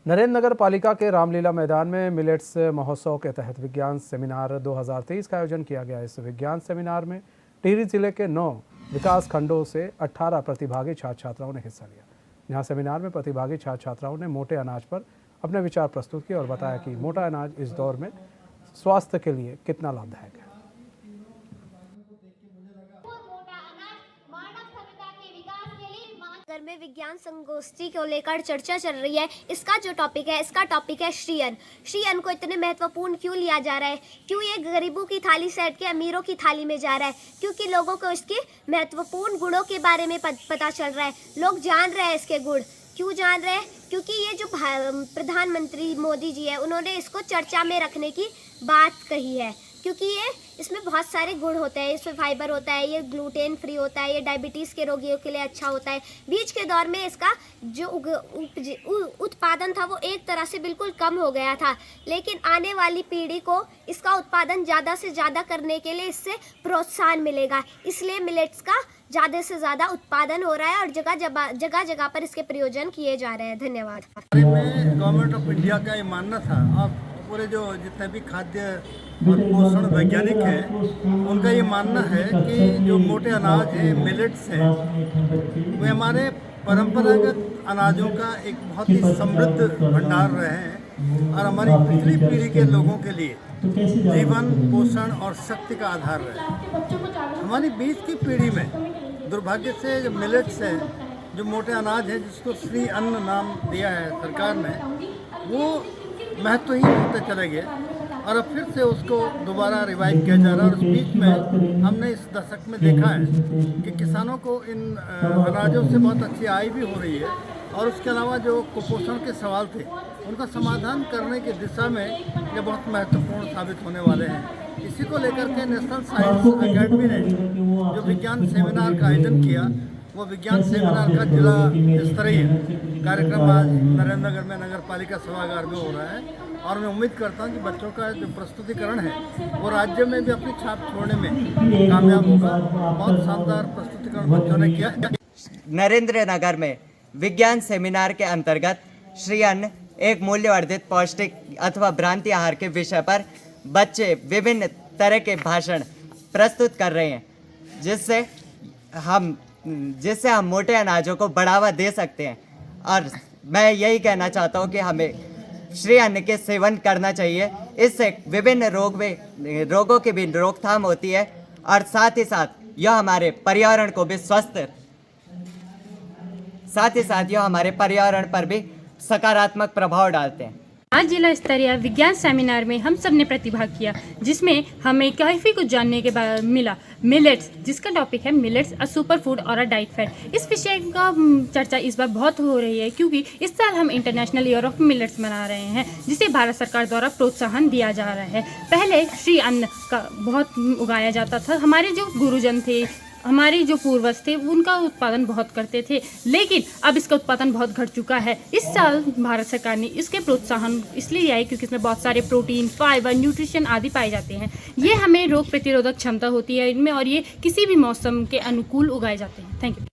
नरेंद्र नगर पालिका के रामलीला मैदान में मिलेट्स महोत्सव के तहत विज्ञान सेमिनार 2023 का आयोजन किया गया। इस विज्ञान सेमिनार में टिहरी जिले के 9 विकास खंडों से 18 प्रतिभागी छात्र छात्राओं ने हिस्सा लिया। यहाँ सेमिनार में प्रतिभागी छात्र छात्राओं ने मोटे अनाज पर अपने विचार प्रस्तुत किए और बताया कि मोटा अनाज इस दौर में स्वास्थ्य के लिए कितना लाभदायक है। घर में विज्ञान संगोष्ठी को लेकर चर्चा चल रही है। इसका जो टॉपिक है, इसका टॉपिक है श्री अन्न। श्री अन्न को इतने महत्वपूर्ण क्यों लिया जा रहा है, क्यों ये गरीबों की थाली से हट के अमीरों की थाली में जा रहा है, क्योंकि लोगों को इसके महत्वपूर्ण गुणों के बारे में पता चल रहा है। लोग जान रहे हैं इसके गुण। क्यों जान रहे हैं? क्योंकि ये जो प्रधानमंत्री मोदी जी है, उन्होंने इसको चर्चा में रखने की बात कही है, क्योंकि ये इसमें बहुत सारे गुण होते हैं। इसमें फाइबर होता है, ये ग्लूटेन फ्री होता है, ये डायबिटीज़ के रोगियों के लिए अच्छा होता है। बीच के दौर में इसका जो उत्पादन था वो एक तरह से बिल्कुल कम हो गया था, लेकिन आने वाली पीढ़ी को इसका उत्पादन ज़्यादा से ज़्यादा करने के लिए इससे प्रोत्साहन मिलेगा। इसलिए मिलेट्स का ज़्यादा से ज़्यादा उत्पादन हो रहा है और जगह जगह पर इसके प्रयोजन किए जा रहे हैं। धन्यवाद। गवर्नमेंट ऑफ इंडिया का ये मानना था और पूरे जो जितने भी खाद्य और पोषण वैज्ञानिक हैं, उनका ये मानना है कि जो मोटे अनाज हैं, मिलेट्स हैं, वे हमारे परंपरागत अनाजों का एक बहुत ही समृद्ध भंडार रहे हैं और हमारी पिछली पीढ़ी के लोगों के लिए जीवन, पोषण और शक्ति का आधार रहे। हमारी बीच की पीढ़ी में दुर्भाग्य से जो मिलेट्स है, जो मोटे अनाज है, जिसको श्री अन्न नाम दिया है सरकार ने, वो महत्वहीन होते चले गए और अब फिर से उसको दोबारा रिवाइव किया जा रहा है। और उस बीच में हमने इस दशक में देखा है कि किसानों को इन अनाजों से बहुत अच्छी आय भी हो रही है और उसके अलावा जो कुपोषण के सवाल थे, उनका समाधान करने की दिशा में ये बहुत महत्वपूर्ण साबित होने वाले हैं। इसी को लेकर के नेशनल साइंस अकेडमी ने जो विज्ञान सेमिनार का आयोजन किया, वो विज्ञान सेमिनार का जिला स्तरीय कार्यक्रम आज नरेंद्र नगर में नगर पालिका सभागार में हो रहा है और मैं उम्मीद करता हूँ कि बच्चों का जो प्रस्तुतिकरण है वो राज्य में भी अपनी छाप छोड़ने में कामयाब होगा। बहुत शानदार प्रस्तुतिकरण बच्चों ने किया। नरेंद्र नगर में विज्ञान सेमिनार के अंतर्गत श्री अन्न एक मूल्यवर्धित पौष्टिक अथवा भ्रांति आहार के विषय पर बच्चे विभिन्न तरह के भाषण प्रस्तुत कर रहे हैं, जिससे हम मोटे अनाजों को बढ़ावा दे सकते हैं। और मैं यही कहना चाहता हूँ कि हमें श्री अन्न के सेवन करना चाहिए। इससे विभिन्न रोगों की भी रोकथाम होती है और साथ ही साथ यह हमारे पर्यावरण को भी हमारे पर्यावरण पर भी सकारात्मक प्रभाव डालते हैं। आज जिला स्तरीय विज्ञान सेमिनार में हम सब ने प्रतिभाग किया, जिसमें हमें काफ़ी कुछ जानने के बाद मिला। मिलेट्स, जिसका टॉपिक है मिलेट्स अ सुपर फूड और अ डाइट फैट। इस विषय का चर्चा इस बार बहुत हो रही है, क्योंकि इस साल हम इंटरनेशनल ईयर ऑफ मिलेट्स मना रहे हैं, जिसे भारत सरकार द्वारा प्रोत्साहन दिया जा रहा है। पहले श्री अन्न का बहुत उगाया जाता था। हमारे जो गुरुजन थे, हमारे जो पूर्वज थे, उनका उत्पादन बहुत करते थे, लेकिन अब इसका उत्पादन बहुत घट चुका है। इस साल भारत सरकार ने इसके प्रोत्साहन इसलिए दिया है क्योंकि इसमें बहुत सारे प्रोटीन, फाइबर, न्यूट्रिशन आदि पाए जाते हैं। ये हमें रोग प्रतिरोधक क्षमता होती है इनमें, और ये किसी भी मौसम के अनुकूल उगाए जाते हैं। Thank you.